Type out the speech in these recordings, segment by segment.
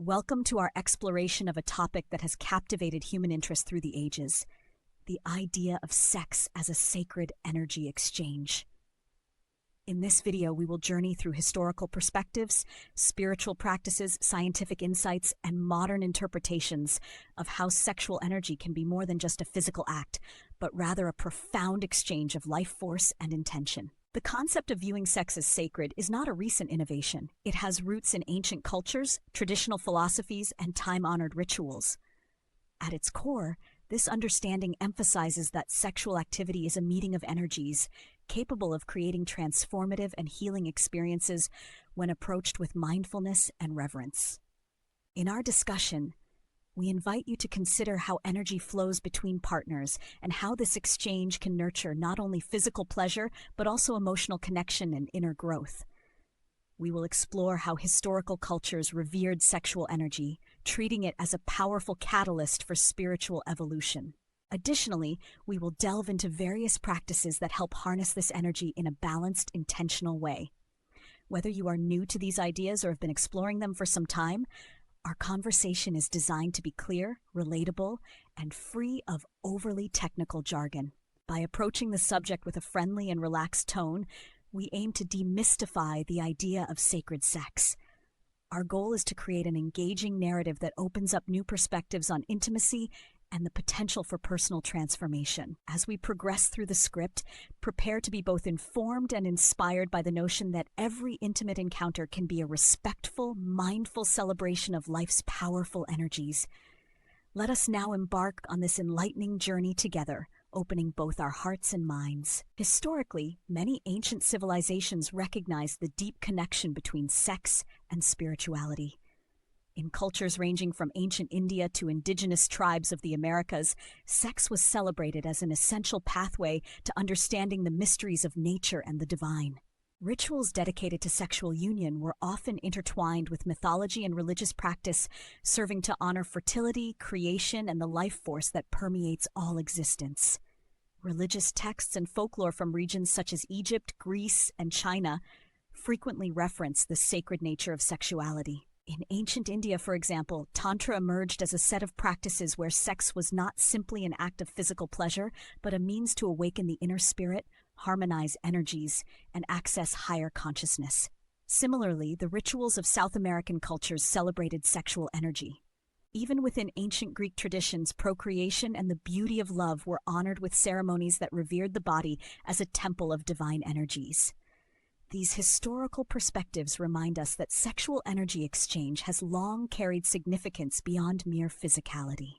Welcome to our exploration of a topic that has captivated human interest through the ages, the idea of sex as a sacred energy exchange. In this video, we will journey through historical perspectives, spiritual practices, scientific insights, and modern interpretations of how sexual energy can be more than just a physical act, but rather a profound exchange of life force and intention. The concept of viewing sex as sacred is not a recent innovation. It has roots in ancient cultures, traditional philosophies, and time-honored rituals. At its core, this understanding emphasizes that sexual activity is a meeting of energies, capable of creating transformative and healing experiences when approached with mindfulness and reverence. In our discussion, we invite you to consider how energy flows between partners and how this exchange can nurture not only physical pleasure, but also emotional connection and inner growth. We will explore how historical cultures revered sexual energy, treating it as a powerful catalyst for spiritual evolution. Additionally, we will delve into various practices that help harness this energy in a balanced, intentional way. Whether you are new to these ideas or have been exploring them for some time, our conversation is designed to be clear, relatable, and free of overly technical jargon. By approaching the subject with a friendly and relaxed tone, we aim to demystify the idea of sacred sex. Our goal is to create an engaging narrative that opens up new perspectives on intimacy and the potential for personal transformation. As we progress through the script, prepare to be both informed and inspired by the notion that every intimate encounter can be a respectful, mindful celebration of life's powerful energies. Let us now embark on this enlightening journey together, opening both our hearts and minds. Historically, many ancient civilizations recognized the deep connection between sex and spirituality. In cultures ranging from ancient India to indigenous tribes of the Americas, sex was celebrated as an essential pathway to understanding the mysteries of nature and the divine. Rituals dedicated to sexual union were often intertwined with mythology and religious practice, serving to honor fertility, creation, and the life force that permeates all existence. Religious texts and folklore from regions such as Egypt, Greece, and China frequently reference the sacred nature of sexuality. In ancient India, for example, Tantra emerged as a set of practices where sex was not simply an act of physical pleasure, but a means to awaken the inner spirit, harmonize energies, and access higher consciousness. Similarly, the rituals of South American cultures celebrated sexual energy. Even within ancient Greek traditions, procreation and the beauty of love were honored with ceremonies that revered the body as a temple of divine energies. These historical perspectives remind us that sexual energy exchange has long carried significance beyond mere physicality.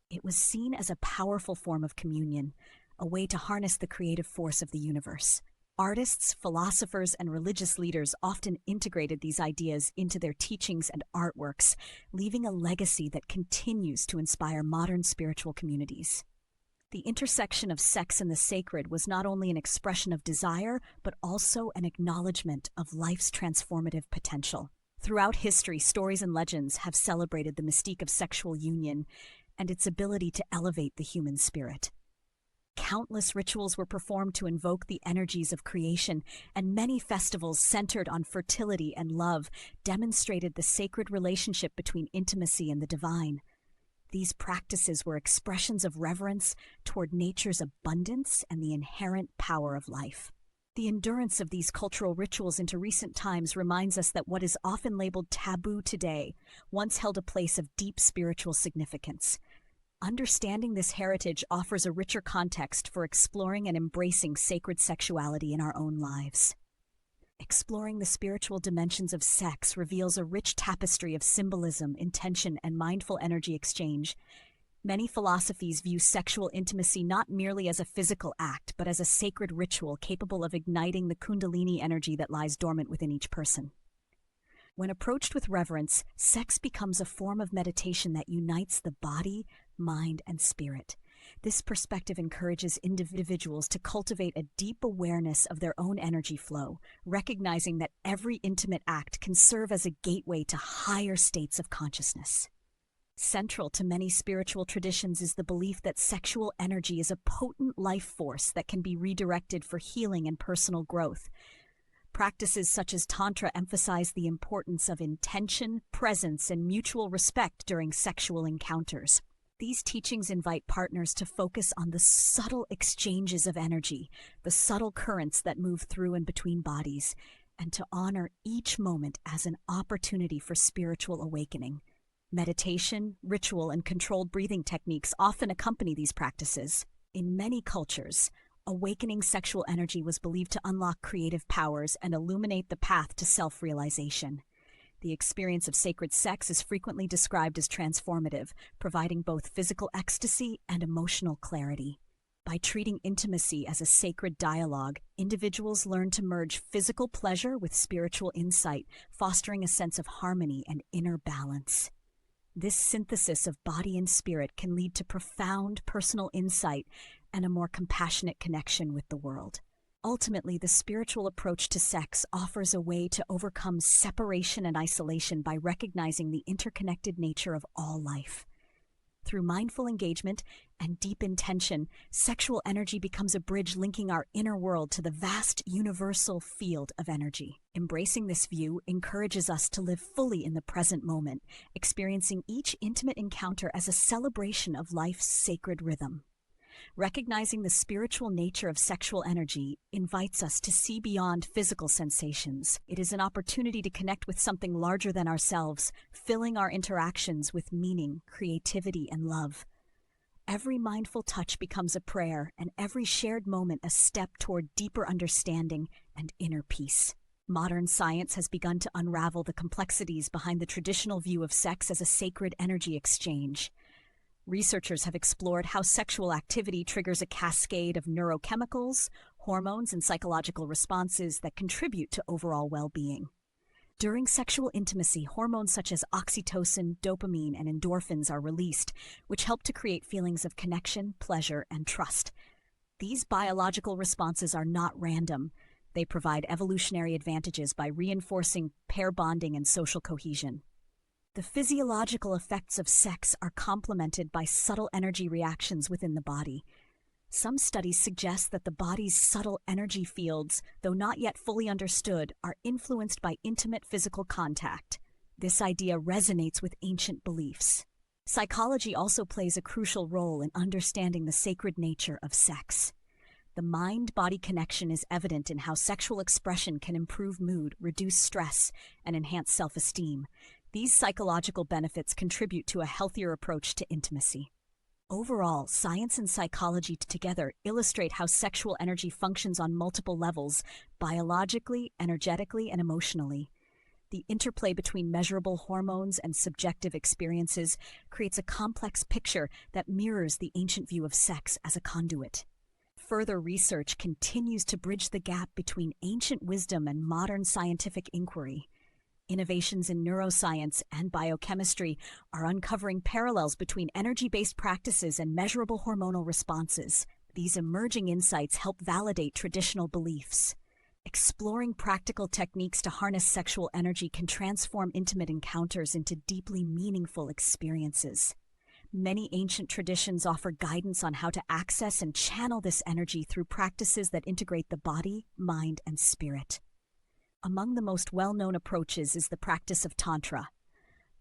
It was seen as a powerful form of communion, a way to harness the creative force of the universe. Artists, philosophers, and religious leaders often integrated these ideas into their teachings and artworks, leaving a legacy that continues to inspire modern spiritual communities. The intersection of sex and the sacred was not only an expression of desire, but also an acknowledgement of life's transformative potential. Throughout history, stories and legends have celebrated the mystique of sexual union and its ability to elevate the human spirit. Countless rituals were performed to invoke the energies of creation, and many festivals centered on fertility and love demonstrated the sacred relationship between intimacy and the divine. These practices were expressions of reverence toward nature's abundance and the inherent power of life. The endurance of these cultural rituals into recent times reminds us that what is often labeled taboo today once held a place of deep spiritual significance. Understanding this heritage offers a richer context for exploring and embracing sacred sexuality in our own lives. Exploring the spiritual dimensions of sex reveals a rich tapestry of symbolism, intention, and mindful energy exchange. Many philosophies view sexual intimacy not merely as a physical act, but as a sacred ritual capable of igniting the kundalini energy that lies dormant within each person. When approached with reverence, sex becomes a form of meditation that unites the body, mind, and spirit. This perspective encourages individuals to cultivate a deep awareness of their own energy flow, recognizing that every intimate act can serve as a gateway to higher states of consciousness. Central to many spiritual traditions is the belief that sexual energy is a potent life force that can be redirected for healing and personal growth. Practices such as Tantra emphasize the importance of intention, presence, and mutual respect during sexual encounters. These teachings invite partners to focus on the subtle exchanges of energy, the subtle currents that move through and between bodies, and to honor each moment as an opportunity for spiritual awakening. Meditation, ritual, and controlled breathing techniques often accompany these practices. In many cultures, awakening sexual energy was believed to unlock creative powers and illuminate the path to self-realization. The experience of sacred sex is frequently described as transformative, providing both physical ecstasy and emotional clarity. By treating intimacy as a sacred dialogue, individuals learn to merge physical pleasure with spiritual insight, fostering a sense of harmony and inner balance. This synthesis of body and spirit can lead to profound personal insight and a more compassionate connection with the world. Ultimately, the spiritual approach to sex offers a way to overcome separation and isolation by recognizing the interconnected nature of all life. Through mindful engagement and deep intention, sexual energy becomes a bridge linking our inner world to the vast universal field of energy. Embracing this view encourages us to live fully in the present moment, experiencing each intimate encounter as a celebration of life's sacred rhythm. Recognizing the spiritual nature of sexual energy invites us to see beyond physical sensations. It is an opportunity to connect with something larger than ourselves, filling our interactions with meaning, creativity, and love. Every mindful touch becomes a prayer, and every shared moment a step toward deeper understanding and inner peace. Modern science has begun to unravel the complexities behind the traditional view of sex as a sacred energy exchange. Researchers have explored how sexual activity triggers a cascade of neurochemicals, hormones, and psychological responses that contribute to overall well-being. During sexual intimacy, hormones such as oxytocin, dopamine, and endorphins are released, which help to create feelings of connection, pleasure, and trust. These biological responses are not random. They provide evolutionary advantages by reinforcing pair bonding and social cohesion. The physiological effects of sex are complemented by subtle energy reactions within the body. Some studies suggest that the body's subtle energy fields, though not yet fully understood, are influenced by intimate physical contact. This idea resonates with ancient beliefs. Psychology also plays a crucial role in understanding the sacred nature of sex. The mind-body connection is evident in how sexual expression can improve mood, reduce stress, and enhance self-esteem. These psychological benefits contribute to a healthier approach to intimacy. Overall, science and psychology together illustrate how sexual energy functions on multiple levels, biologically, energetically, and emotionally. The interplay between measurable hormones and subjective experiences creates a complex picture that mirrors the ancient view of sex as a conduit. Further research continues to bridge the gap between ancient wisdom and modern scientific inquiry. Innovations in neuroscience and biochemistry are uncovering parallels between energy-based practices and measurable hormonal responses. These emerging insights help validate traditional beliefs. Exploring practical techniques to harness sexual energy can transform intimate encounters into deeply meaningful experiences. Many ancient traditions offer guidance on how to access and channel this energy through practices that integrate the body, mind, and spirit. Among the most well-known approaches is the practice of Tantra.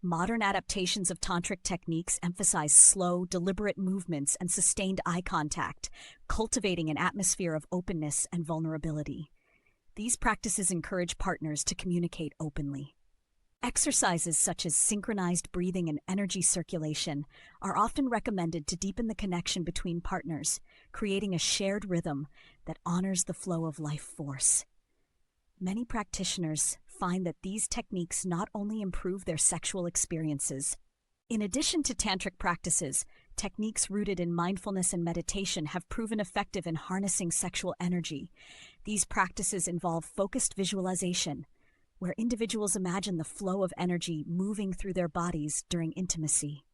Modern adaptations of tantric techniques emphasize slow, deliberate movements and sustained eye contact, cultivating an atmosphere of openness and vulnerability. These practices encourage partners to communicate openly. Exercises such as synchronized breathing and energy circulation are often recommended to deepen the connection between partners, creating a shared rhythm that honors the flow of life force. Many practitioners find that these techniques not only improve their sexual experiences. In addition to tantric practices, techniques rooted in mindfulness and meditation have proven effective in harnessing sexual energy. These practices involve focused visualization, where individuals imagine the flow of energy moving through their bodies during intimacy.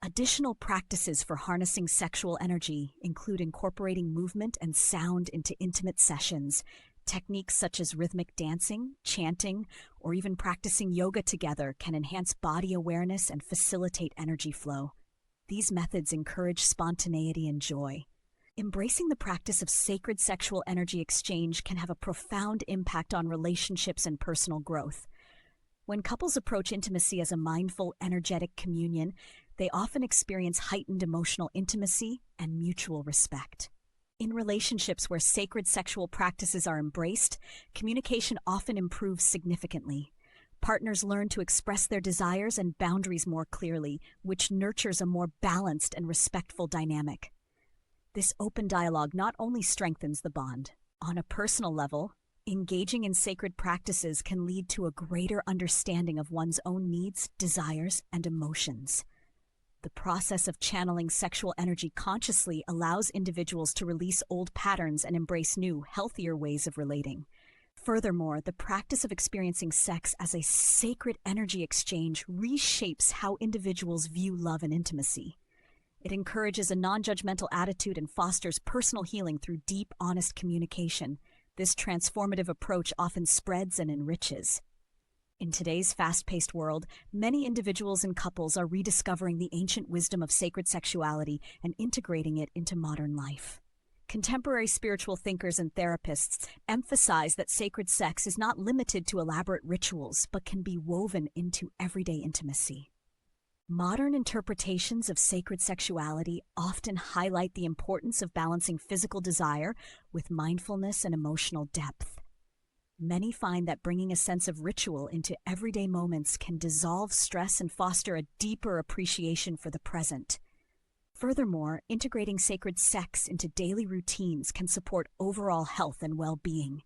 Additional practices for harnessing sexual energy include incorporating movement and sound into intimate sessions. Techniques such as rhythmic dancing, chanting, or even practicing yoga together can enhance body awareness and facilitate energy flow. These methods encourage spontaneity and joy. Embracing the practice of sacred sexual energy exchange can have a profound impact on relationships and personal growth. When couples approach intimacy as a mindful, energetic communion, they often experience heightened emotional intimacy and mutual respect. In relationships where sacred sexual practices are embraced, communication often improves significantly. Partners learn to express their desires and boundaries more clearly, which nurtures a more balanced and respectful dynamic. This open dialogue not only strengthens the bond. On a personal level, engaging in sacred practices can lead to a greater understanding of one's own needs, desires, and emotions. The process of channeling sexual energy consciously allows individuals to release old patterns and embrace new, healthier ways of relating. Furthermore, the practice of experiencing sex as a sacred energy exchange reshapes how individuals view love and intimacy. It encourages a non-judgmental attitude and fosters personal healing through deep, honest communication. This transformative approach often spreads and enriches. In today's fast-paced world, many individuals and couples are rediscovering the ancient wisdom of sacred sexuality and integrating it into modern life. Contemporary spiritual thinkers and therapists emphasize that sacred sex is not limited to elaborate rituals, but can be woven into everyday intimacy. Modern interpretations of sacred sexuality often highlight the importance of balancing physical desire with mindfulness and emotional depth. Many find that bringing a sense of ritual into everyday moments can dissolve stress and foster a deeper appreciation for the present. Furthermore, integrating sacred sex into daily routines can support overall health and well-being.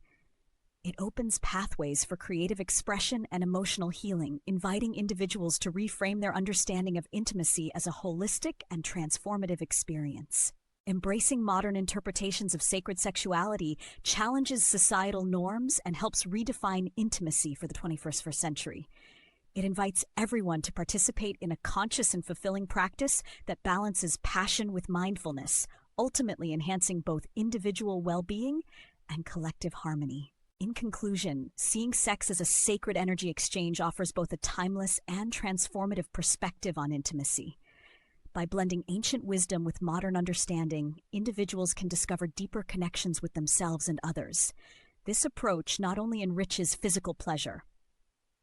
It opens pathways for creative expression and emotional healing, inviting individuals to reframe their understanding of intimacy as a holistic and transformative experience. Embracing modern interpretations of sacred sexuality challenges societal norms and helps redefine intimacy for the 21st century. It invites everyone to participate in a conscious and fulfilling practice that balances passion with mindfulness, ultimately enhancing both individual well-being and collective harmony. In conclusion, seeing sex as a sacred energy exchange offers both a timeless and transformative perspective on intimacy. By blending ancient wisdom with modern understanding, individuals can discover deeper connections with themselves and others. This approach not only enriches physical pleasure.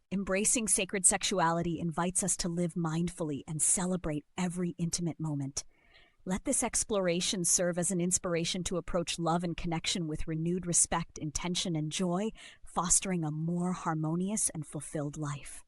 Embracing sacred sexuality invites us to live mindfully and celebrate every intimate moment. Let this exploration serve as an inspiration to approach love and connection with renewed respect, intention, and joy, fostering a more harmonious and fulfilled life.